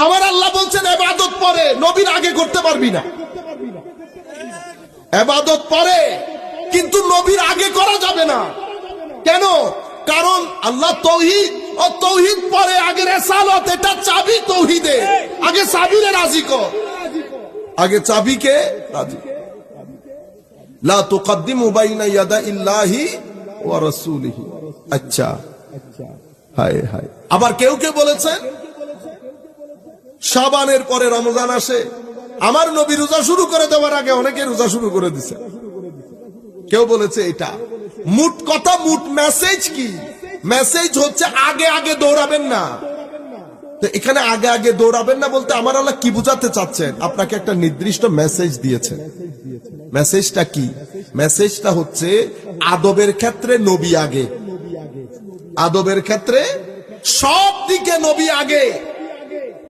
আমার আল্লাহ বলছেন ইবাদত পরে, নবীর আগে করতে পারবি না। ইবাদত পরে, কিন্তু নবীর আগে করা যাবে না। কেন? কারণ আল্লাহ তাওহীদ ও তাওহীদ পরে, আগে রিসালাত। এটা চাবি তাওহীদে, আগে চাবিরে রাজি কর, আগে চাবিকে রাজি। লা তুকদ্দিমু বাইনা ইয়াদাইল্লাহি ওয়া রাসূলিহি। আচ্ছা, হায় হায়। আবার কেউ কেউ বলেছেন শাবানের পরে রমজান আসে, আমার নবী রোজা শুরু করে দেওয়ার আগে অনেকে রোজা শুরু করে দিছে। কেউ বলেছে এটা। মুট কথা, মুট মেসেজ কি? মেসেজ হচ্ছে আগে আগে দৌড়াবেন না। তো এখানে আগে আগে দৌড়াবেন না বলতে আমার আল্লাহ কি বুঝাতে চাচ্ছেন? আপনাকে একটা নির্দিষ্ট মেসেজ দিয়েছেন। মেসেজটা কি? মেসেজটা হচ্ছে আদবের ক্ষেত্রে নবী আগে, আদবের ক্ষেত্রে সব দিকে নবী আগে।